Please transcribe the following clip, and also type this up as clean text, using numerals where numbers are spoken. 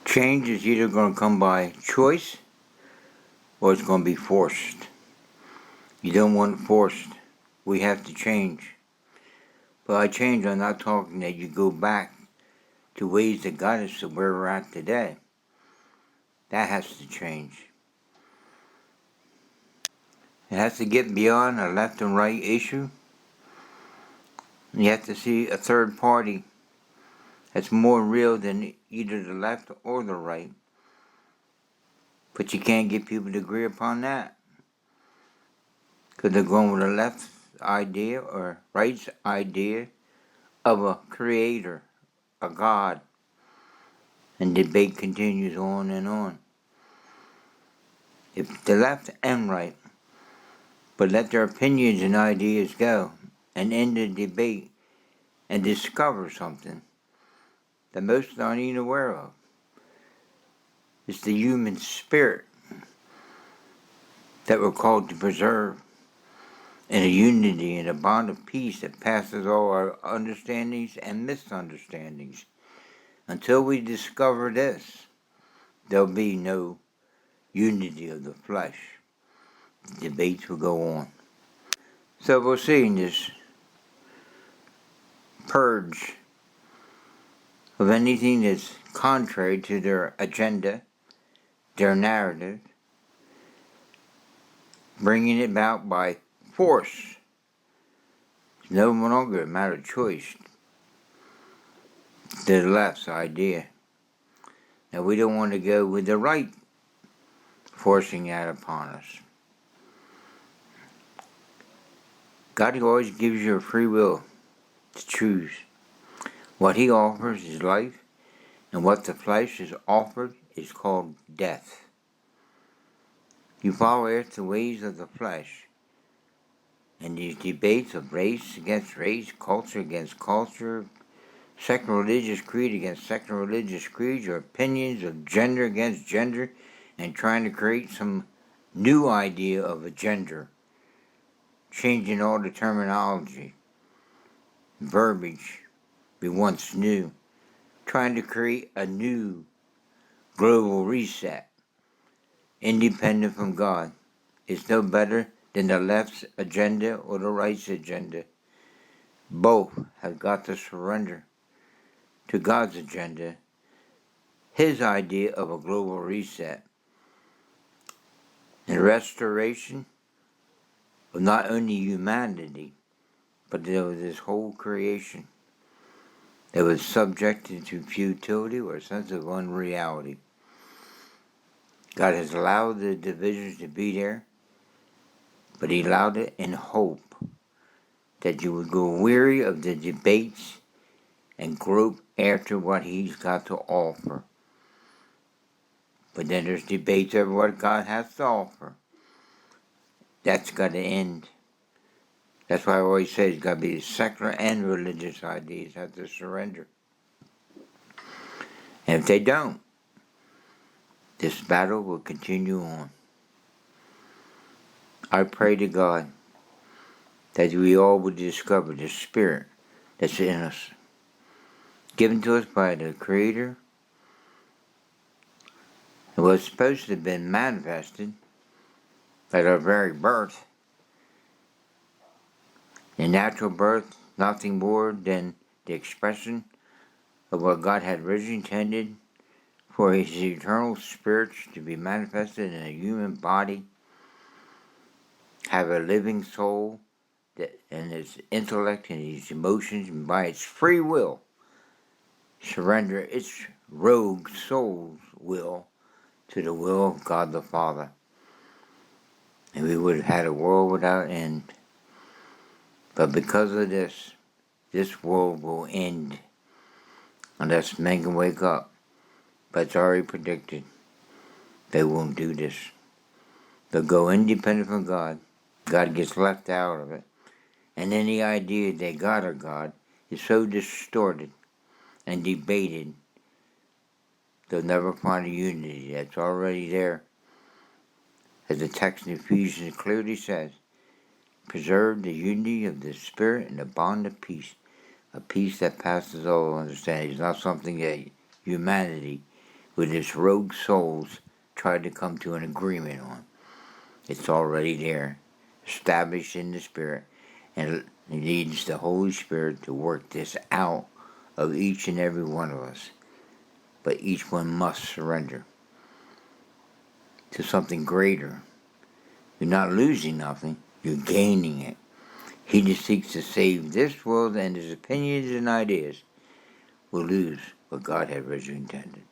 Change is either going to come by choice or it's going to be forced. You don't want it forced. We have to change. By change, I'm not talking that you go back to ways that got us to where we're at today. That has to change. It has to get beyond a left and right issue. You have to see a third party that's more real than either the left or the right. But you can't get people to agree upon that. Because they're going with the left's idea or right's idea of a creator, a God. And debate continues on and on. If the left and right, but let their opinions and ideas go and end the debate and discover something that most aren't even aware of. It's the human spirit that we're called to preserve in a unity and a bond of peace that passes all our understandings and misunderstandings. Until we discover this, there'll be no unity of the flesh. The debates will go on. So we're seeing this purge of anything that's contrary to their agenda, their narrative, bringing it about by force. It's no longer a matter of choice. The left's idea. Now we don't want to go with the right forcing that upon us. God always gives you a free will to choose. What He offers is life, and what the flesh is offered is called death. You follow after the ways of the flesh, and these debates of race against race, culture against culture, secular religious creed against secular religious creed, your opinions of gender against gender, and trying to create some new idea of a gender, changing all the terminology, verbiage we once knew, trying to create a new global reset, independent from God. It's no better than the left's agenda or the right's agenda. Both have got to surrender to God's agenda, His idea of a global reset and restoration of not only humanity, but of this whole creation that was subjected to futility or a sense of unreality. God has allowed the divisions to be there, but He allowed it in hope that you would grow weary of the debates and grope after what He's got to offer. But then there's debates over what God has to offer. That's got to end. That's why I always say it's got to be secular and religious ideas have to surrender. And if they don't, this battle will continue on. I pray to God that we all would discover the spirit that's in us, given to us by the Creator. It was supposed to have been manifested at our very birth. The natural birth, nothing more than the expression of what God had originally intended for His eternal spirit to be manifested in a human body, have a living soul, and its intellect and its emotions, and by its free will, surrender its rogue soul's will to the will of God the Father. And we would have had a world without end. But because of this world will end unless men can wake up. But it's already predicted. They won't do this. They'll go independent from God. God gets left out of it. And any idea they got of God is so distorted and debated, they'll never find a unity that's already there. As the text in Ephesians clearly says, preserve the unity of the Spirit and the bond of peace, a peace that passes all understanding. It's not something that humanity with its rogue souls tried to come to an agreement on. It's already there, established in the Spirit, and it needs the Holy Spirit to work this out of each and every one of us. But each one must surrender to something greater. You're not losing nothing, you're gaining it. He that seeks to save this world and his opinions and ideas will lose what God had originally intended.